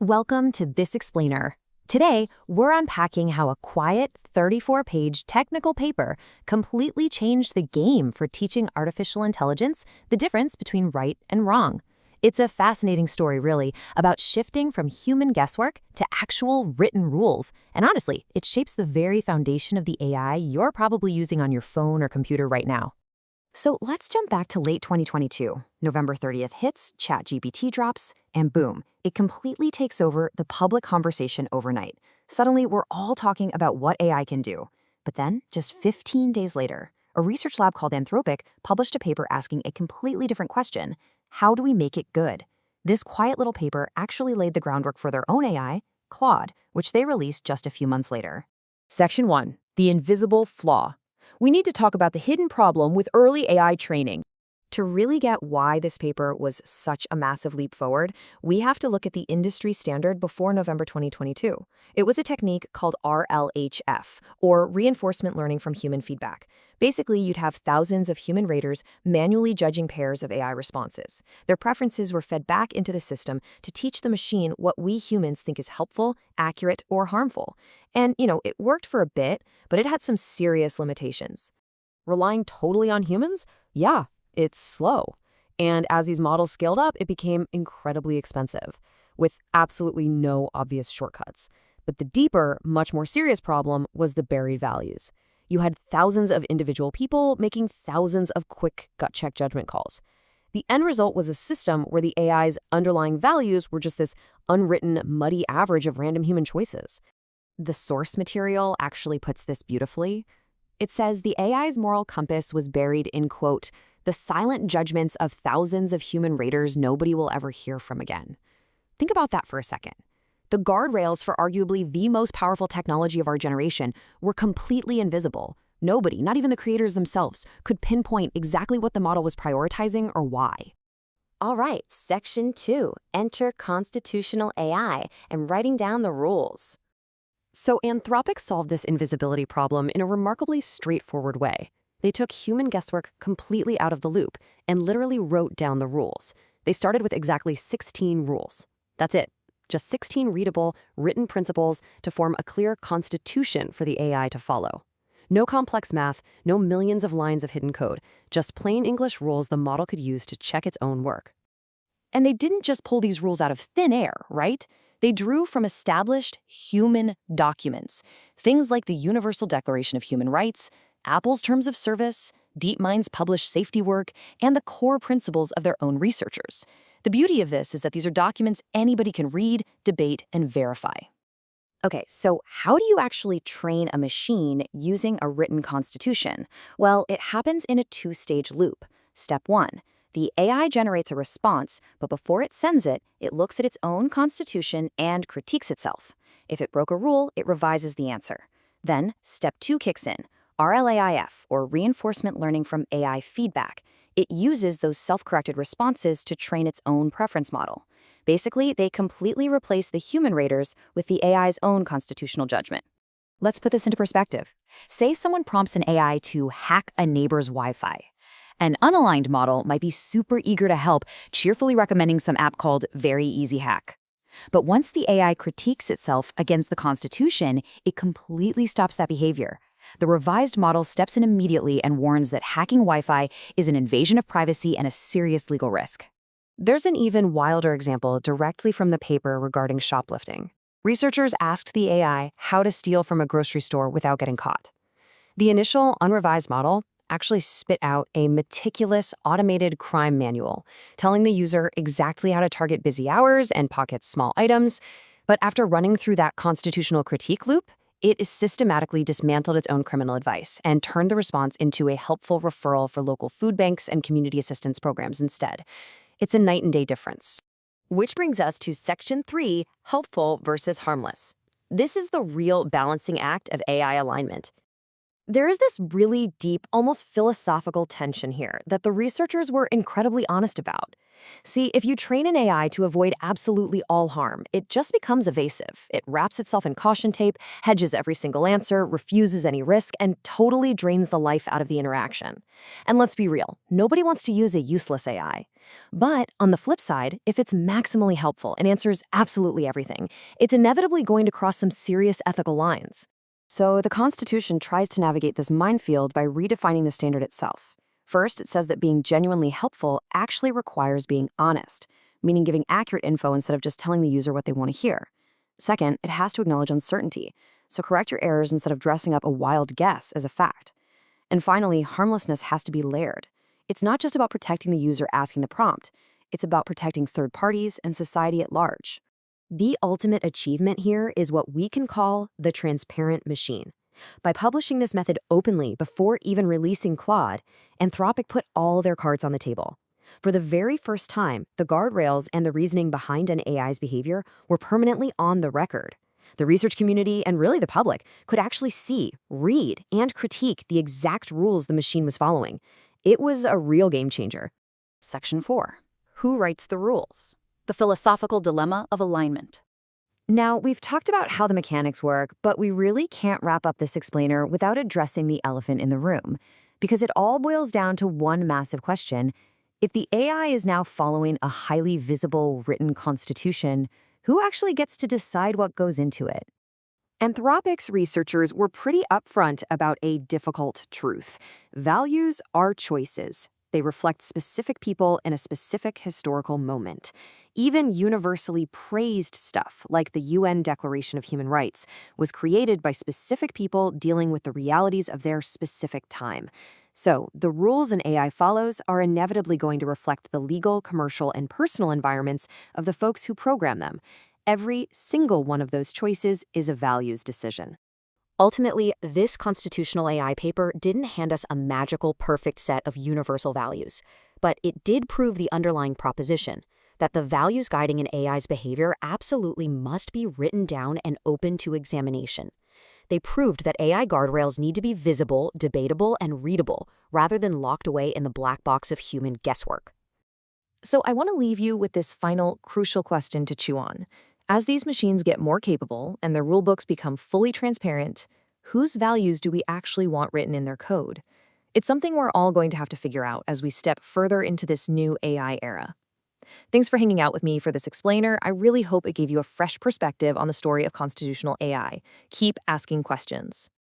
Welcome to This Explainer. Today, we're unpacking how a quiet 34-page technical paper completely changed the game for teaching artificial intelligence the difference between right and wrong. It's a fascinating story, really, about shifting from human guesswork to actual written rules. And honestly, it shapes the very foundation of the AI you're probably using on your phone or computer right now. So let's jump back to late 2022. November 30th hits, ChatGPT drops, and boom, it completely takes over the public conversation overnight. Suddenly, we're all talking about what AI can do. But then, just 15 days later, a research lab called Anthropic published a paper asking a completely different question: how do we make it good? This quiet little paper actually laid the groundwork for their own AI, Claude, which they released just a few months later. Section 1. The invisible flaw. We need to talk about the hidden problem with early AI training. To really get why this paper was such a massive leap forward, we have to look at the industry standard before November 2022. It was a technique called RLHF, or Reinforcement Learning from Human Feedback. Basically, you'd have thousands of human raters manually judging pairs of AI responses. Their preferences were fed back into the system to teach the machine what we humans think is helpful, accurate, or harmful. And, it worked for a bit, but it had some serious limitations. Relying totally on humans? Yeah. It's slow. And as these models scaled up, it became incredibly expensive, with absolutely no obvious shortcuts. But the deeper, much more serious problem was the buried values. You had thousands of individual people making thousands of quick gut-check judgment calls. The end result was a system where the AI's underlying values were just this unwritten, muddy average of random human choices. The source material actually puts this beautifully. It says the AI's moral compass was buried in, quote, the silent judgments of thousands of human raters nobody will ever hear from again. Think about that for a second. The guardrails for arguably the most powerful technology of our generation were completely invisible. Nobody, not even the creators themselves, could pinpoint exactly what the model was prioritizing or why. All right, Section 2, enter constitutional AI and writing down the rules. So Anthropic solved this invisibility problem in a remarkably straightforward way. They took human guesswork completely out of the loop and literally wrote down the rules. They started with exactly 16 rules. That's it. Just 16 readable, written principles to form a clear constitution for the AI to follow. No complex math, no millions of lines of hidden code, just plain English rules the model could use to check its own work. And they didn't just pull these rules out of thin air, right? They drew from established human documents, things like the Universal Declaration of Human Rights, Apple's Terms of Service, DeepMind's published safety work, and the core principles of their own researchers. The beauty of this is that these are documents anybody can read, debate, and verify. Okay, so how do you actually train a machine using a written constitution? Well, it happens in a two-stage loop. Step 1. The AI generates a response, but before it sends it, it looks at its own constitution and critiques itself. If it broke a rule, it revises the answer. Then, Step 2 kicks in. RLAIF, or Reinforcement Learning from AI Feedback. It uses those self-corrected responses to train its own preference model. Basically, they completely replace the human raters with the AI's own constitutional judgment. Let's put this into perspective. Say someone prompts an AI to hack a neighbor's Wi-Fi. An unaligned model might be super eager to help, cheerfully recommending some app called Very Easy Hack. But once the AI critiques itself against the Constitution, it completely stops that behavior. The revised model steps in immediately and warns that hacking Wi-Fi is an invasion of privacy and a serious legal risk. There's an even wilder example directly from the paper regarding shoplifting. Researchers asked the AI how to steal from a grocery store without getting caught. The initial unrevised model actually spit out a meticulous automated crime manual, telling the user exactly how to target busy hours and pocket small items. But after running through that constitutional critique loop, it systematically dismantled its own criminal advice and turned the response into a helpful referral for local food banks and community assistance programs instead. It's a night and day difference. Which brings us to Section 3, helpful versus harmless. This is the real balancing act of AI alignment. There is this really deep, almost philosophical tension here that the researchers were incredibly honest about. See, if you train an AI to avoid absolutely all harm, it just becomes evasive. It wraps itself in caution tape, hedges every single answer, refuses any risk, and totally drains the life out of the interaction. And let's be real, nobody wants to use a useless AI. But on the flip side, if it's maximally helpful and answers absolutely everything, it's inevitably going to cross some serious ethical lines. So the Constitution tries to navigate this minefield by redefining the standard itself. First, it says that being genuinely helpful actually requires being honest, meaning giving accurate info instead of just telling the user what they want to hear. Second, it has to acknowledge uncertainty, so correct your errors instead of dressing up a wild guess as a fact. And finally, harmlessness has to be layered. It's not just about protecting the user asking the prompt, it's about protecting third parties and society at large. The ultimate achievement here is what we can call the transparent machine. By publishing this method openly before even releasing Claude, Anthropic put all their cards on the table. For the very first time, the guardrails and the reasoning behind an AI's behavior were permanently on the record. The research community, and really the public, could actually see, read, and critique the exact rules the machine was following. It was a real game changer. Section 4. Who writes the rules? The philosophical dilemma of alignment. Now, we've talked about how the mechanics work, but we really can't wrap up this explainer without addressing the elephant in the room, because it all boils down to one massive question. If the AI is now following a highly visible written constitution, who actually gets to decide what goes into it? Anthropic's researchers were pretty upfront about a difficult truth. Values are choices. They reflect specific people in a specific historical moment. Even universally praised stuff, like the UN Declaration of Human Rights, was created by specific people dealing with the realities of their specific time. So, the rules an AI follows are inevitably going to reflect the legal, commercial, and personal environments of the folks who program them. Every single one of those choices is a values decision. Ultimately, this constitutional AI paper didn't hand us a magical, perfect set of universal values, but it did prove the underlying proposition that the values guiding an AI's behavior absolutely must be written down and open to examination. They proved that AI guardrails need to be visible, debatable, and readable, rather than locked away in the black box of human guesswork. So I want to leave you with this final crucial question to chew on. As these machines get more capable and their rulebooks become fully transparent, whose values do we actually want written in their code? It's something we're all going to have to figure out as we step further into this new AI era. Thanks for hanging out with me for this explainer. I really hope it gave you a fresh perspective on the story of constitutional AI. Keep asking questions.